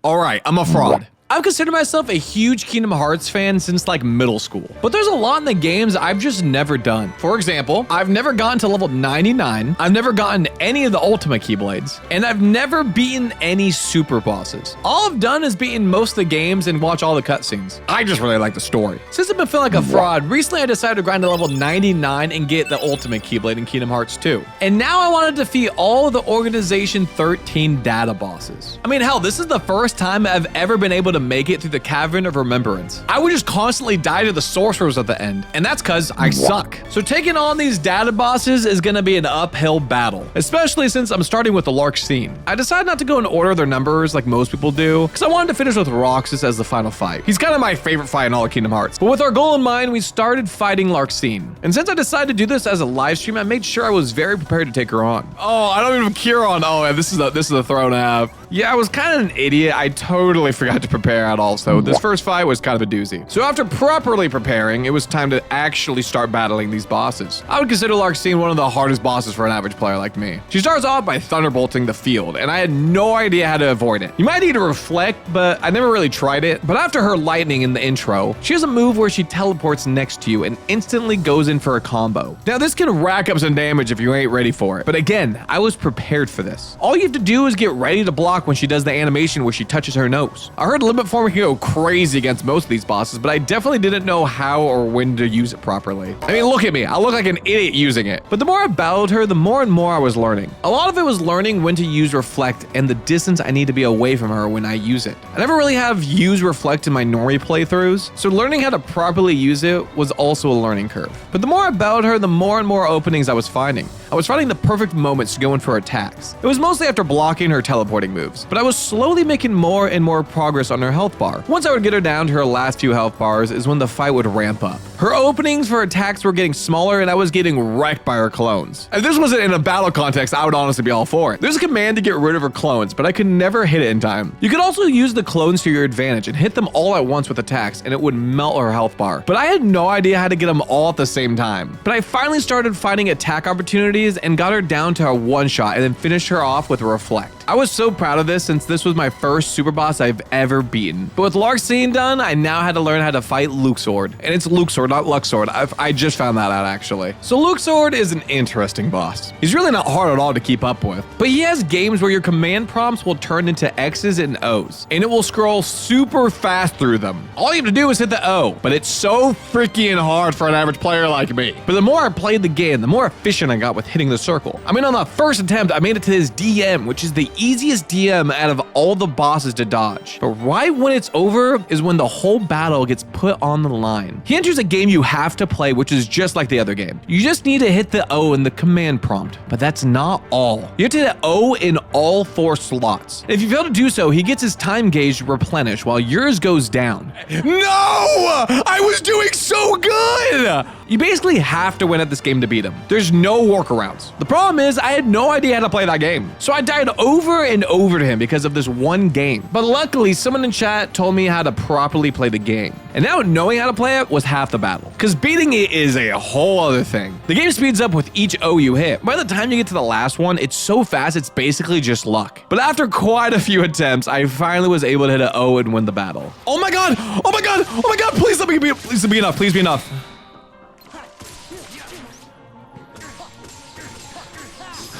All right, I'm a fraud. I've considered myself a huge Kingdom Hearts fan since like middle school, but there's a lot in the games I've just never done. For example, I've never gotten to level 99, I've never gotten any of the Ultimate Keyblades, and I've never beaten any super bosses. All I've done is beaten most of the games and watch all the cutscenes. I just really like the story. Since I've been feeling like a fraud, recently I decided to grind to level 99 and get the Ultimate Keyblade in Kingdom Hearts 2. And now I want to defeat all of the Organization 13 data bosses. I mean, hell, this is the first time I've ever been able to make it through the Cavern of Remembrance. I would just constantly die to the sorcerers at the end, and that's because I suck. So taking on these data bosses is gonna be an uphill battle, especially since I'm starting with the Larxene. I decided not to go in order of their numbers like most people do, because I wanted to finish with Roxas as the final fight. He's kind of my favorite fight in all of Kingdom Hearts. But with our goal in mind, we started fighting Larxene. And since I decided to do this as a live stream, I made sure I was very prepared to take her on. Oh, I don't even have Kieran. Oh, yeah, this is a throw and a half. Yeah, I was kind of an idiot. I totally forgot to prepare at all, so this first fight was kind of a doozy. So after properly preparing, it was time to actually start battling these bosses. I would consider Larxene one of the hardest bosses for an average player like me. She starts off by thunderbolting the field, and I had no idea how to avoid it. You might need to reflect, but I never really tried it. But after her lightning in the intro, she has a move where she teleports next to you and instantly goes in for a combo. Now this can rack up some damage if you ain't ready for it, but again, I was prepared for this. All you have to do is get ready to block when she does the animation where she touches her nose. I heard limit form can go crazy against most of these bosses, but I definitely didn't know how or when to use it properly. I mean, look at me. I look like an idiot using it. But the more I battled her, the more and more I was learning. A lot of it was learning when to use Reflect and the distance I need to be away from her when I use it. I never really have used Reflect in my normie playthroughs, so learning how to properly use it was also a learning curve. But the more I battled her, the more and more openings I was finding. I was finding the perfect moments to go in for attacks. It was mostly after blocking her teleporting moves, but I was slowly making more and more progress on her health bar. Once I would get her down to her last few health bars is when the fight would ramp up. Her openings for attacks were getting smaller and I was getting wrecked by her clones. If this wasn't in a battle context, I would honestly be all for it. There's a command to get rid of her clones, but I could never hit it in time. You could also use the clones to your advantage and hit them all at once with attacks and it would melt her health bar. But I had no idea how to get them all at the same time. But I finally started finding attack opportunities and got her down to a one shot and then finished her off with a Reflect. I was so proud of this since this was my first super boss I've ever beaten. But with Larxene done, I now had to learn how to fight Luxord. And it's Luxord, not Luxord. I just found that out actually. So Luxord is an interesting boss. He's really not hard at all to keep up with. But he has games where your command prompts will turn into X's and O's. And it will scroll super fast through them. All you have to do is hit the O. But it's so freaking hard for an average player like me. But the more I played the game, the more efficient I got with hitting the circle. I mean, on the first attempt, I made it to his DM, which is the easiest DM out of all the bosses to dodge. But right when it's over is when the whole battle gets put on the line. He enters a game you have to play, which is just like the other game. You just need to hit the O in the command prompt, but that's not all. You have to hit O in all 4 slots. If you fail to do so, he gets his time gauge replenished while yours goes down. No! I was doing so good! You basically have to win at this game to beat him. There's no workarounds. The problem is I had no idea how to play that game. So I died over and over to him because of this one game. But luckily, someone in chat told me how to properly play the game. And now knowing how to play it was half the battle. Because beating it is a whole other thing. The game speeds up with each O you hit. By the time you get to the last one, it's so fast it's basically just luck. But after quite a few attempts, I finally was able to hit an O and win the battle. Oh my god! Oh my god! Oh my god! Please let me be, please be enough. Please be enough.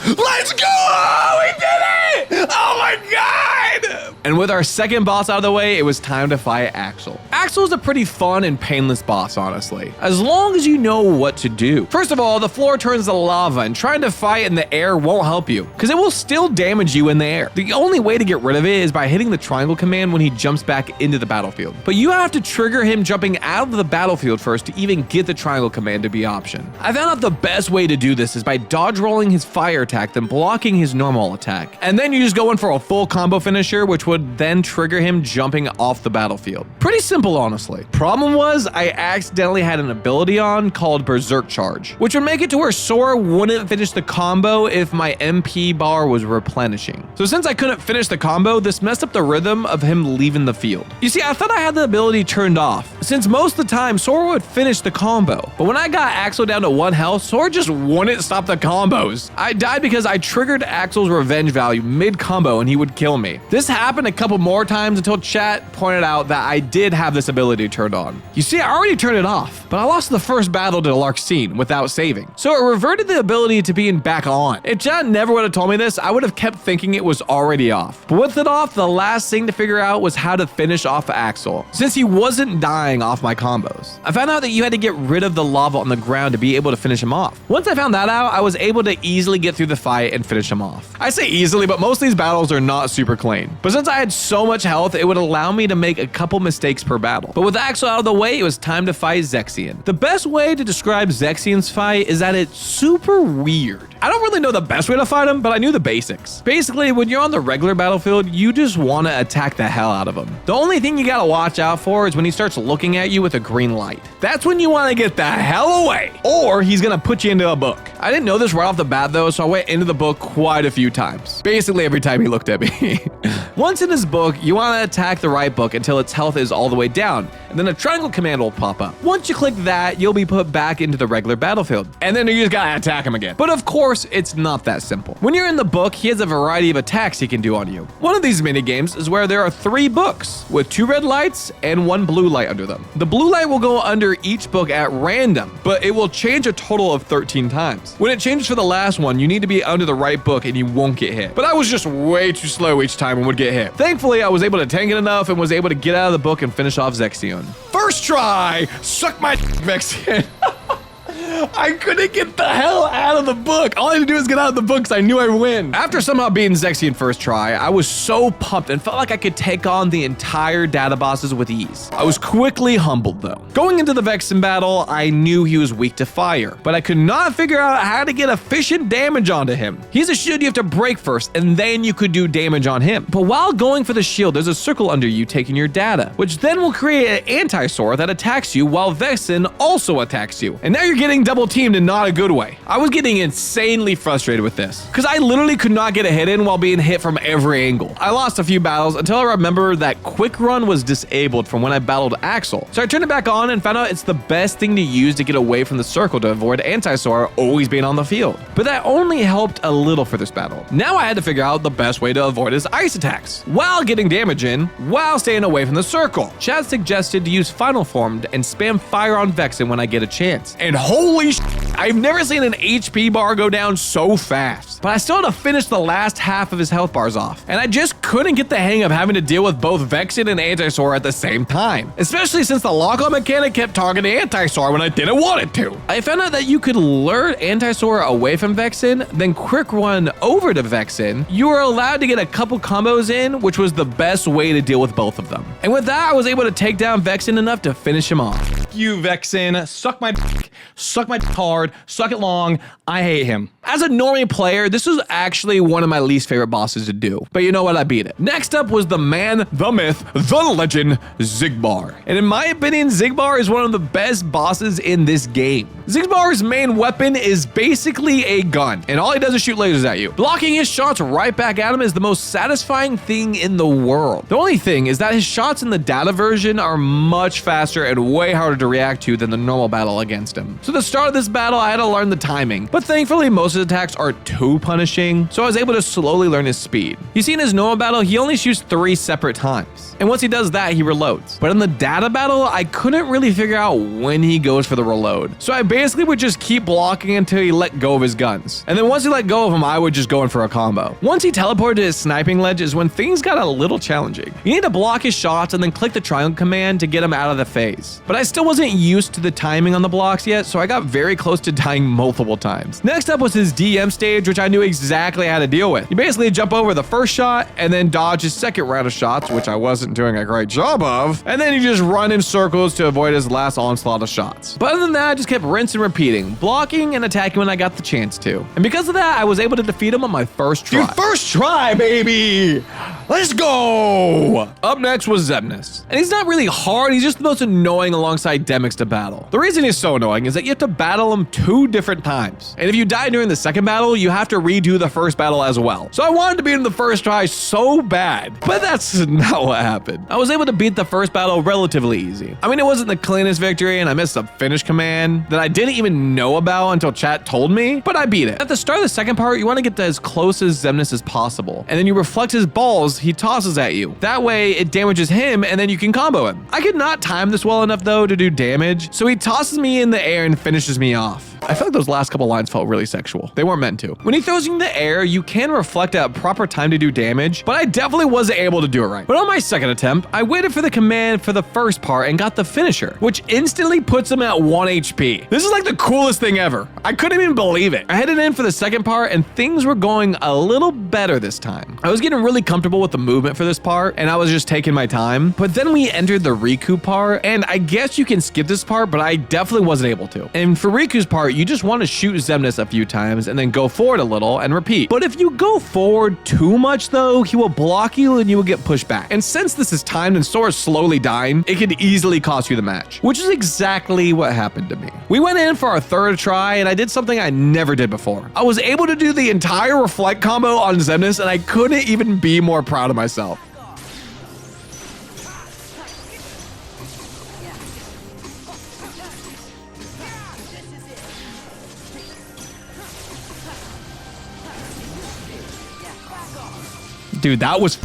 Let's go! Oh, we did it! Oh my god! And with our second boss out of the way, it was time to fight Axel. Axel is a pretty fun and painless boss, honestly, as long as you know what to do. First of all, the floor turns to lava, and trying to fight in the air won't help you, because it will still damage you in the air. The only way to get rid of it is by hitting the triangle command when he jumps back into the battlefield. But you have to trigger him jumping out of the battlefield first to even get the triangle command to be option. I found out the best way to do this is by dodge rolling his fire attack, then blocking his normal attack. And then you just go in for a full combo finisher, which would then trigger him jumping off the battlefield. Pretty simple, honestly. Problem was, I accidentally had an ability on called Berserk Charge, which would make it to where Sora wouldn't finish the combo if my MP bar was replenishing. So since I couldn't finish the combo, this messed up the rhythm of him leaving the field. You see, I thought I had the ability turned off, since most of the time Sora would finish the combo. But when I got Axel down to 1 health, Sora just wouldn't stop the combos. I died because I triggered Axel's revenge value mid-combo and he would kill me. This happened a couple more times until chat pointed out that I did have this ability turned on. You see, I already turned it off, but I lost the first battle to Larxene without saving. So it reverted the ability to being back on. If chat never would have told me this, I would have kept thinking it was already off. But with it off, the last thing to figure out was how to finish off Axel, since he wasn't dying off my combos. I found out that you had to get rid of the lava on the ground to be able to finish him off. Once I found that out, I was able to easily get through the fight and finish him off. I say easily, but most of these battles are not super clean. But since I had so much health, it would allow me to make a couple mistakes per battle. But with Axel out of the way, it was time to fight Zexion. The best way to describe Zexion's fight is that it's super weird. I don't really know the best way to fight him, but I knew the basics. Basically, when you're on the regular battlefield, you just want to attack the hell out of him. The only thing you gotta watch out for is when he starts looking at you with a green light. That's when you want to get the hell away, or he's gonna put you into a book. I didn't know this right off the bat though, so I went into the book quite a few times. Basically every time he looked at me. Once in his book, you want to attack the right book until its health is all the way down, and then a triangle command will pop up. Once you click that, you'll be put back into the regular battlefield, and then you just gotta attack him again. But of course, it's not that simple. When you're in the book, he has a variety of attacks he can do on you. One of these mini games is where there are 3 books with 2 red lights and 1 blue light under them. The blue light will go under each book at random, but it will change a total of 13 times. When it changes for the last one, you need to be under the right book and you won't get hit. But I was just way too slow each time and would get hit. Thankfully, I was able to tank it enough and was able to get out of the book and finish off Zexion. First try! Suck my Zexion. I couldn't get the hell out of the book. All I had to do was get out of the book because I knew I'd win. After somehow beating Zexion first try, I was so pumped and felt like I could take on the entire data bosses with ease. I was quickly humbled though. Going into the Vexen battle, I knew he was weak to fire, but I could not figure out how to get efficient damage onto him. He's a shield you have to break first, and then you could do damage on him. But while going for the shield, there's a circle under you taking your data, which then will create an anti-sor that attacks you while Vexen also attacks you. And now you're getting double teamed in not a good way. I was getting insanely frustrated with this because I literally could not get a hit in while being hit from every angle. I lost a few battles until I remembered that quick run was disabled from when I battled Axel. So I turned it back on and found out it's the best thing to use to get away from the circle to avoid anti-sor always being on the field. But that only helped a little for this battle. Now I had to figure out the best way to avoid his ice attacks while getting damage in while staying away from the circle. Chad suggested to use Final Form and spam fire on Vexen when I get a chance. And holy I've never seen an HP bar go down so fast. But I still had to finish the last half of his health bars off. And I just couldn't get the hang of having to deal with both Vexen and Anti-Sor at the same time. Especially since the lock-on mechanic kept targeting Anti-Sor when I didn't want it to. I found out that you could lure Anti-Sor away from Vexen, then quick run over to Vexen. You were allowed to get a couple combos in, which was the best way to deal with both of them. And with that, I was able to take down Vexen enough to finish him off. You, Vexen, suck my dick, suck my dick hard, suck it long. I hate him. As a normie player, this was actually one of my least favorite bosses to do, but you know what, I beat it. Next up was the man, the myth, the legend, Xigbar. And in my opinion, Xigbar is one of the best bosses in this game. Xigbar's main weapon is basically a gun, and all he does is shoot lasers at you. Blocking his shots right back at him is the most satisfying thing in the world. The only thing is that his shots in the data version are much faster and way harder to react to than the normal battle against him. So the start of this battle, I had to learn the timing, but thankfully most of his attacks aren't too punishing, so I was able to slowly learn his speed. You see, in his normal battle, he only shoots 3 separate times, and once he does that, he reloads. But in the data battle, I couldn't really figure out when he goes for the reload, so I basically would just keep blocking until he let go of his guns, and then once he let go of them, I would just go in for a combo. Once he teleported to his sniping ledge is when things got a little challenging. You need to block his shots and then click the triangle command to get him out of the phase, but I still wasn't used to the timing on the blocks yet, so I got very close to dying multiple times. Next up was his DM stage, which I knew exactly how to deal with. You basically jump over the first shot and then dodge his second round of shots, which I wasn't doing a great job of, and then you just run in circles to avoid his last onslaught of shots. But other than that, I just kept rinsing and repeating, blocking and attacking when I got the chance to. And because of that, I was able to defeat him on my first try. Dude, first try, baby! Let's go! Up next was Xemnas. And he's not really hard, he's just the most annoying alongside Demyx to battle. The reason he's so annoying is that you have to battle him 2 different times. And if you die during the second battle, you have to redo the first battle as well. So I wanted to beat him the first try so bad, but that's not what happened. I was able to beat the first battle relatively easy. I mean, it wasn't the cleanest victory and I missed a finish command that I didn't even know about until chat told me, but I beat it. At the start of the second part, you want to get to as close as Xemnas as possible. And then you reflect his balls missiles he tosses at you. That way it damages him and then you can combo him. I could not time this well enough though to do damage, so he tosses me in the air and finishes me off. I feel like those last couple lines felt really sexual. They weren't meant to. When he throws you in the air, you can reflect at a proper time to do damage, but I definitely wasn't able to do it right. But on my second attempt, I waited for the command for the first part and got the finisher, which instantly puts him at 1 HP. This is like the coolest thing ever. I couldn't even believe it. I headed in for the second part and things were going a little better this time. I was getting really comfortable with the movement for this part and I was just taking my time. But then we entered the Riku part, and I guess you can skip this part, but I definitely wasn't able to. And for Riku's part, you just want to shoot Xemnas a few times and then go forward a little and repeat. But if you go forward too much though, he will block you and you will get pushed back. And since this is timed and Sora's slowly dying, it could easily cost you the match, which is exactly what happened to me. We went in for our third try and I did something I never did before. I was able to do the entire reflect combo on Xemnas and I couldn't even be more proud of myself. Dude, that was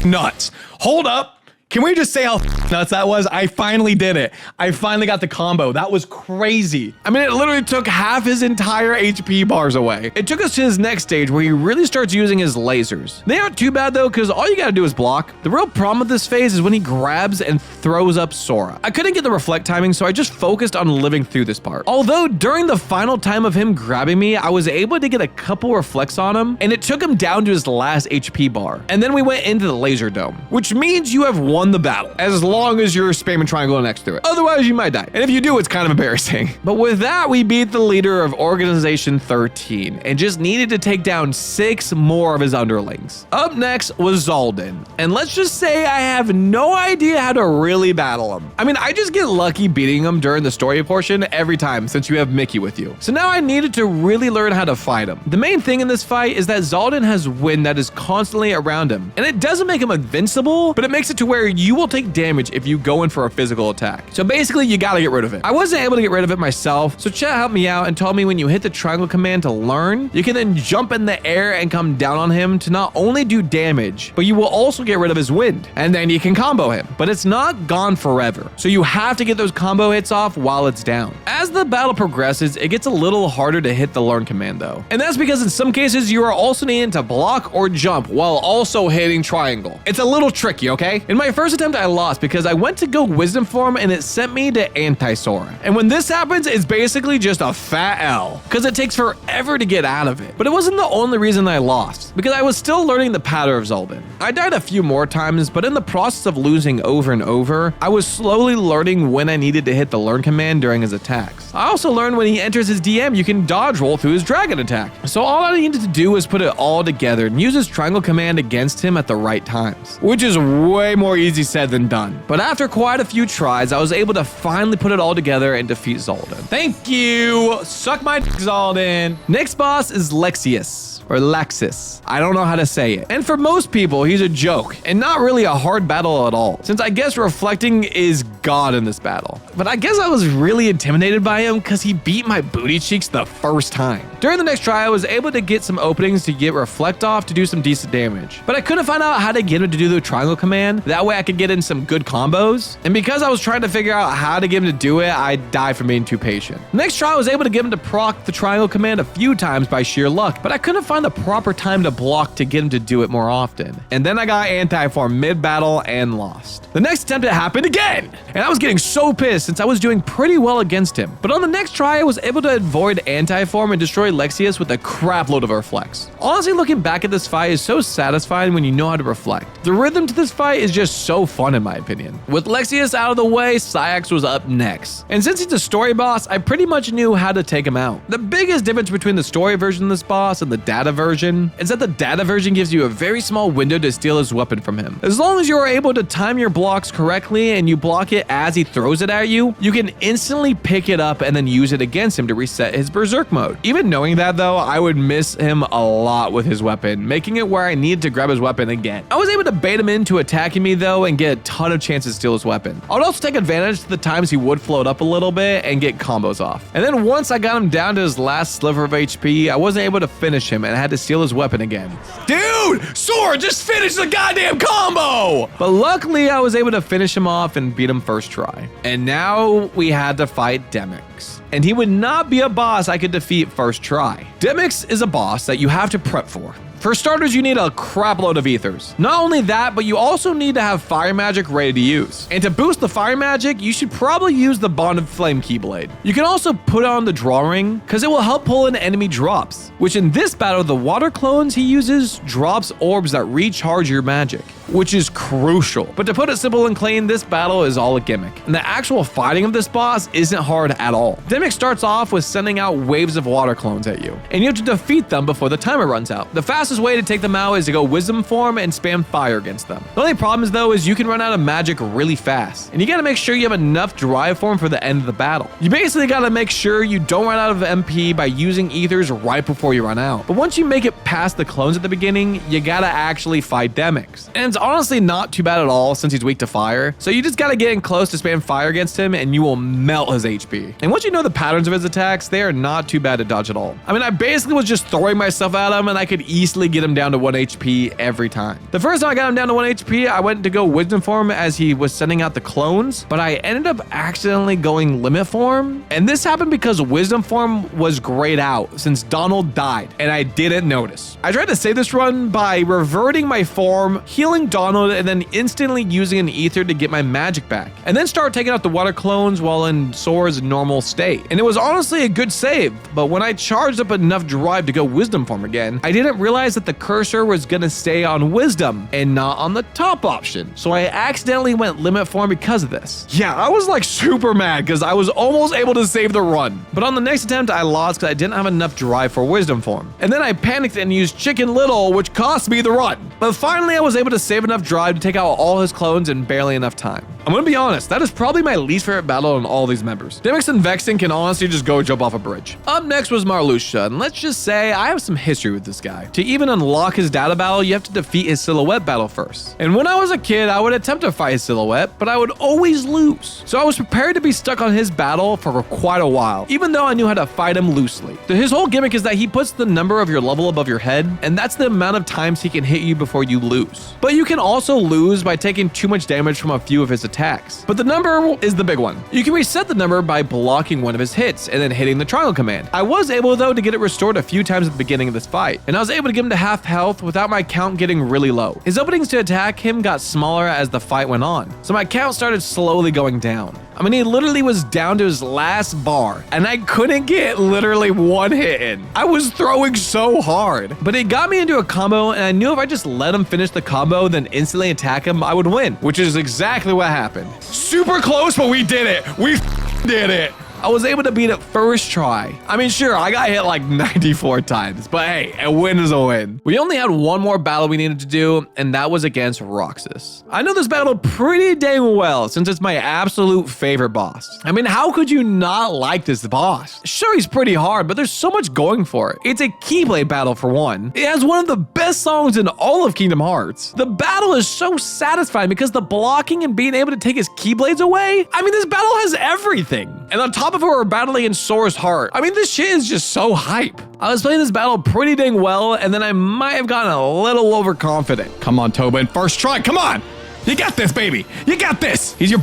nuts. Hold up. Can we just say how nuts that was? I finally did it. I finally got the combo. That was crazy. I mean, it literally took half his entire HP bars away. It took us to his next stage where he really starts using his lasers. They aren't too bad though, because all you gotta do is block. The real problem with this phase is when he grabs and throws up Sora. I couldn't get the reflect timing, so I just focused on living through this part. Although during the final time of him grabbing me, I was able to get a couple reflects on him, and it took him down to his last HP bar. And then we went into the laser dome, which means you have won the battle, as long as you're spamming triangle next to it. Otherwise, you might die. And if you do, it's kind of embarrassing. But with that, we beat the leader of Organization 13 and just needed to take down 6 more of his underlings. Up next was Xaldin. And let's just say I have no idea how to really battle him. I mean, I just get lucky beating him during the story portion every time since you have Mickey with you. So now I needed to really learn how to fight him. The main thing in this fight is that Xaldin has wind that is constantly around him. And it doesn't make him invincible, but it makes it to where you will take damage if you go in for a physical attack. So basically, you gotta get rid of it. I wasn't able to get rid of it myself, so chat helped me out and told me when you hit the triangle command to learn, you can then jump in the air and come down on him to not only do damage, but you will also get rid of his wind, and then you can combo him. But it's not gone forever, so you have to get those combo hits off while it's down. As the battle progresses, it gets a little harder to hit the learn command though, and that's because in some cases you are also needing to block or jump while also hitting triangle. It's a little tricky, okay? In my first attempt, I lost because I went to go wisdom form and it sent me to anti-Sora. And when this happens, it's basically just a fat L because it takes forever to get out of it. But it wasn't the only reason I lost, because I was still learning the pattern of Xaldin. I died a few more times, but in the process of losing over and over, I was slowly learning when I needed to hit the learn command during his attacks. I also learned when he enters his DM, you can dodge roll through his dragon attack. So all I needed to do was put it all together and use his triangle command against him at the right times, which is way more easy said than done. But after quite a few tries, I was able to finally put it all together and defeat Xaldin. Thank you. Suck my dick, Xaldin. Next boss is Lexius. Or Lexus. I don't know how to say it. And for most people, he's a joke and not really a hard battle at all, since I guess reflecting is God in this battle. But I guess I was really intimidated by him because he beat my booty cheeks the first time. During the next try, I was able to get some openings to get reflect off to do some decent damage, but I couldn't find out how to get him to do the triangle command. That way I could get in some good combos. And because I was trying to figure out how to get him to do it, I died from being too patient. Next try, I was able to get him to proc the triangle command a few times by sheer luck, but I couldn't find the proper time to block to get him to do it more often. And then I got anti-form mid-battle and lost. The next attempt, it happened again, and I was getting so pissed since I was doing pretty well against him. But on the next try, I was able to avoid anti-form and destroy Lexius with a crap load of reflects. Honestly, looking back at this fight is so satisfying when you know how to reflect. The rhythm to this fight is just so fun in my opinion. With Lexius out of the way, Sayax was up next. And since he's a story boss, I pretty much knew how to take him out. The biggest difference between the story version of this boss and the data version is that the data version gives you a very small window to steal his weapon from him. As long as you are able to time your blocks correctly and you block it as he throws it at you, you can instantly pick it up and then use it against him to reset his berserk mode. Even knowing that though, I would miss him a lot with his weapon, making it where I needed to grab his weapon again. I was able to bait him into attacking me though and get a ton of chances to steal his weapon. I would also take advantage to the times he would float up a little bit and get combos off. And then once I got him down to his last sliver of HP, I wasn't able to finish him, and and I had to steal his weapon again. Dude, Sora, just finish the goddamn combo! But luckily, I was able to finish him off and beat him first try. And now we had to fight Demyx. And he would not be a boss I could defeat first try. Demyx is a boss that you have to prep for. For starters, you need a crap load of ethers. Not only that, but you also need to have fire magic ready to use. And to boost the fire magic, you should probably use the Bonded Flame Keyblade. You can also put on the Draw Ring, because it will help pull in enemy drops, which in this battle, the water clones he uses drops orbs that recharge your magic, which is crucial. But to put it simple and clean, this battle is all a gimmick, and the actual fighting of this boss isn't hard at all. Demyx starts off with sending out waves of water clones at you, and you have to defeat them before the timer runs out. The fastest way to take them out is to go Wisdom form and spam fire against them. The only problem is though is you can run out of magic really fast, and you gotta make sure you have enough drive form for the end of the battle. You basically gotta make sure you don't run out of MP by using ethers right before you run out. But once you make it past the clones at the beginning, you gotta actually fight Demyx. And it's honestly not too bad at all since he's weak to fire, so you just gotta get in close to spam fire against him and you will melt his HP. And once you know the patterns of his attacks, they are not too bad to dodge at all. I mean, I basically was just throwing myself at him and I could easily get him down to 1 HP every time. The first time I got him down to 1 HP, I went to go Wisdom form as he was sending out the clones, but I ended up accidentally going Limit form, and this happened because Wisdom form was grayed out since Donald died, and I didn't notice. I tried to save this run by reverting my form, healing Donald, and then instantly using an ether to get my magic back, and then start taking out the water clones while in Sora's normal state. And it was honestly a good save, but when I charged up enough drive to go Wisdom form again, I didn't realize that the cursor was gonna stay on Wisdom and not on the top option. So I accidentally went Limit form because of this. Yeah, I was like super mad because I was almost able to save the run. But on the next attempt, I lost because I didn't have enough drive for Wisdom form. And then I panicked and used Chicken Little, which cost me the run. But finally, I was able to save enough drive to take out all his clones in barely enough time. I'm gonna be honest, that is probably my least favorite battle on all these members. Demyx and Vexen can honestly just go jump off a bridge. Up next was Marluxia, and let's just say I have some history with this guy. To even unlock his data battle, you have to defeat his silhouette battle first. And when I was a kid, I would attempt to fight his silhouette, but I would always lose. So I was prepared to be stuck on his battle for quite a while, even though I knew how to fight him loosely. His whole gimmick is that he puts the number of your level above your head, and that's the amount of times he can hit you before you lose. But you can also lose by taking too much damage from a few of his attacks. But the number is the big one. You can reset the number by blocking one of his hits and then hitting the triangle command. I was able though to get it restored a few times at the beginning of this fight, and I was able to get him to half health without my count getting really low. His openings to attack him got smaller as the fight went on, so my count started slowly going down. I mean, he literally was down to his last bar, and I couldn't get literally one hit in. I was throwing so hard, but it got me into a combo, and I knew if I just let him finish the combo, then instantly attack him, I would win, which is exactly what happened. Super close, but we did it. We did it. I was able to beat it first try. I mean, sure, I got hit like 94 times, but hey, a win is a win. We only had one more battle we needed to do, and that was against Roxas. I know this battle pretty dang well since it's my absolute favorite boss. I mean, how could you not like this boss? Sure, he's pretty hard, but there's so much going for it. It's a Keyblade battle for one. It has one of the best songs in all of Kingdom Hearts. The battle is so satisfying because the blocking and being able to take his Keyblades away, I mean, this battle has everything. And on top of it, we're battling in Sora's heart. I mean, this shit is just so hype. I was playing this battle pretty dang well, and then I might have gotten a little overconfident. Come on, Tobin, first try, come on! You got this, baby! You got this! He's your...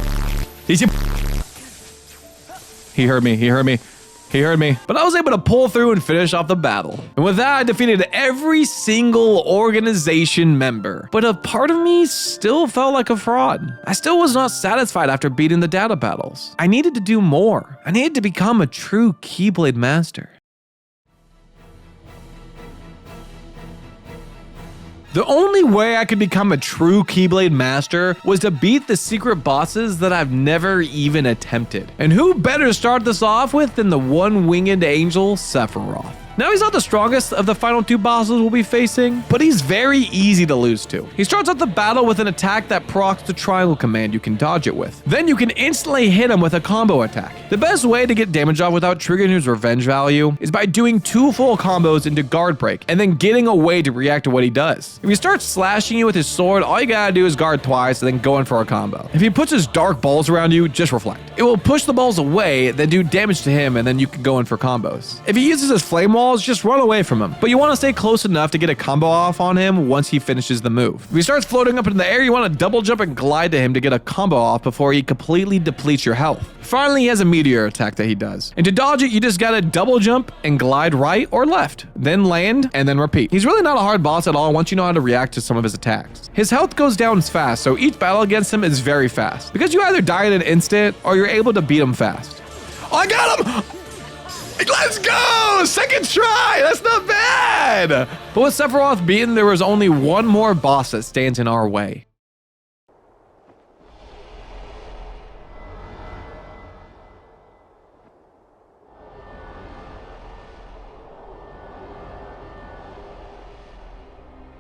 He heard me, he heard me. He heard me, but I was able to pull through and finish off the battle. And with that, I defeated every single organization member. But a part of me still felt like a fraud. I still was not satisfied after beating the data battles. I needed to do more. I needed to become a true Keyblade master. The only way I could become a true Keyblade master was to beat the secret bosses that I've never even attempted. And who better to start this off with than the one-winged angel, Sephiroth. Now, he's not the strongest of the final two bosses we'll be facing, but he's very easy to lose to. He starts out the battle with an attack that procs the triangle command you can dodge it with. Then you can instantly hit him with a combo attack. The best way to get damage off without triggering his revenge value is by doing 2 full combos into guard break and then getting away to react to what he does. If he starts slashing you with his sword, all you gotta do is guard twice and then go in for a combo. If he puts his dark balls around you, just reflect. It will push the balls away, then do damage to him, and then you can go in for combos. If he uses his flame wall, falls, just run away from him. But you want to stay close enough to get a combo off on him once he finishes the move. If he starts floating up in the air, you want to double jump and glide to him to get a combo off before he completely depletes your health. Finally, he has a meteor attack that he does. And to dodge it, you just gotta double jump and glide right or left, then land and then repeat. He's really not a hard boss at all once you know how to react to some of his attacks. His health goes down fast, so each battle against him is very fast, because you either die in an instant or you're able to beat him fast. Oh, I got him! Let's go! Second try! That's not bad! But with Sephiroth beaten, there was only one more boss that stands in our way.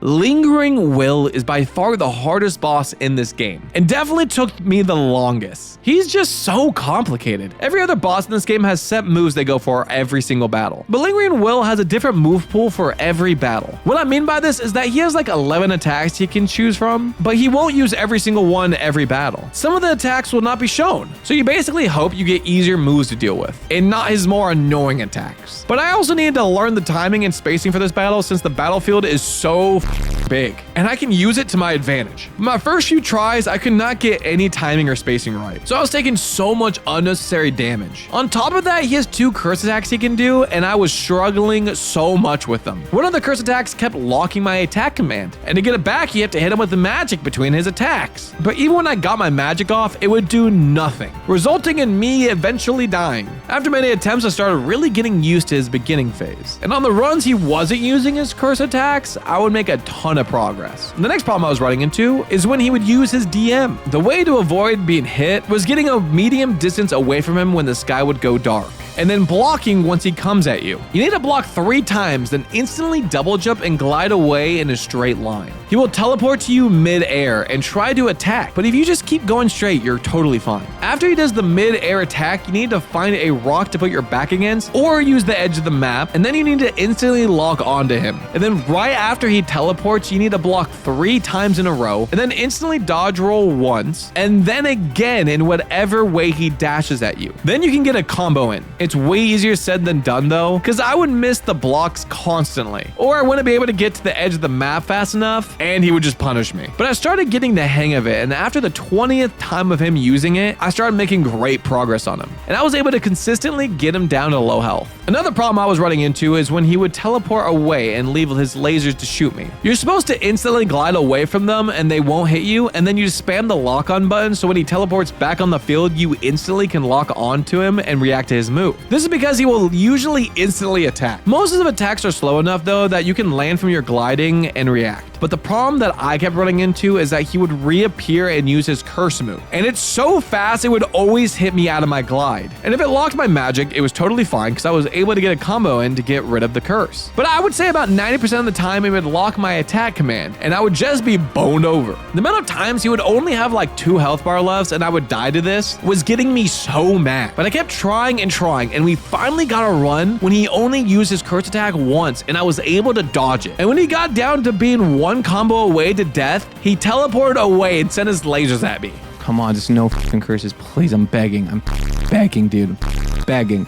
Lingering Will is by far the hardest boss in this game, and definitely took me the longest. He's just so complicated. Every other boss in this game has set moves they go for every single battle, but Lingering Will has a different move pool for every battle. What I mean by this is that he has like 11 attacks he can choose from, but he won't use every single one every battle. Some of the attacks will not be shown, so you basically hope you get easier moves to deal with, and not his more annoying attacks. But I also needed to learn the timing and spacing for this battle since the battlefield is so big, and I can use it to my advantage. My first few tries, I could not get any timing or spacing right, so I was taking so much unnecessary damage. On top of that, he has 2 curse attacks he can do, and I was struggling so much with them. One of the curse attacks kept locking my attack command, and to get it back, you have to hit him with the magic between his attacks. But even when I got my magic off, it would do nothing, resulting in me eventually dying. After many attempts, I started really getting used to his beginning phase, and on the runs he wasn't using his curse attacks, I would make a ton of progress. The next problem I was running into is when he would use his DM. The way to avoid being hit was getting a medium distance away from him when the sky would go dark, and then blocking once he comes at you. You need to block 3 times, then instantly double jump and glide away in a straight line. He will teleport to you mid-air and try to attack, but if you just keep going straight, you're totally fine. After he does the mid-air attack, you need to find a rock to put your back against, or use the edge of the map, and then you need to instantly lock onto him. And then right after he teleports, you need to block 3 times in a row, and then instantly dodge roll once, and then again in whatever way he dashes at you. Then you can get a combo in. It's way easier said than done though, because I would miss the blocks constantly, or I wouldn't be able to get to the edge of the map fast enough, and he would just punish me. But I started getting the hang of it, and after the 20th time of him using it, I started making great progress on him, and I was able to consistently get him down to low health. Another problem I was running into is when he would teleport away and leave his lasers to shoot me. You're supposed to instantly glide away from them and they won't hit you, and then you just spam the lock on button so when he teleports back on the field, you instantly can lock onto him and react to his move. This is because he will usually instantly attack. Most of his attacks are slow enough though that you can land from your gliding and react. But the problem that I kept running into is that he would reappear and use his curse move. And it's so fast, it would always hit me out of my glide. And if it locked my magic, it was totally fine because I was able to get a combo in to get rid of the curse. But I would say about 90% of the time, it would lock my attack command and I would just be boned over. The amount of times he would only have like 2 health bar lefts and I would die to this was getting me so mad. But I kept trying and we finally got a run when he only used his curse attack once and I was able to dodge it. And when he got down to being 1 combo away to death, he teleported away and sent his lasers at me. Come on, just no fucking curses, please. I'm begging. I'm begging, dude. I'm begging.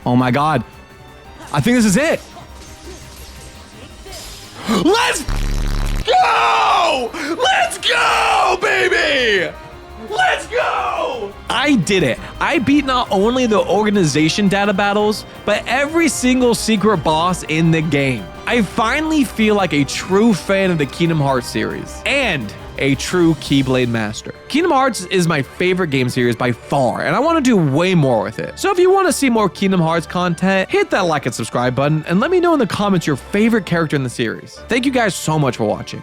Oh my god. I think this is it. Let's go! Let's go, baby! Let's go! I did it. I beat not only the organization data battles, but every single secret boss in the game. I finally feel like a true fan of the Kingdom Hearts series and a true Keyblade master. Kingdom Hearts is my favorite game series by far, and I want to do way more with it. So if you want to see more Kingdom Hearts content, hit that like and subscribe button, and let me know in the comments your favorite character in the series. Thank you guys so much for watching.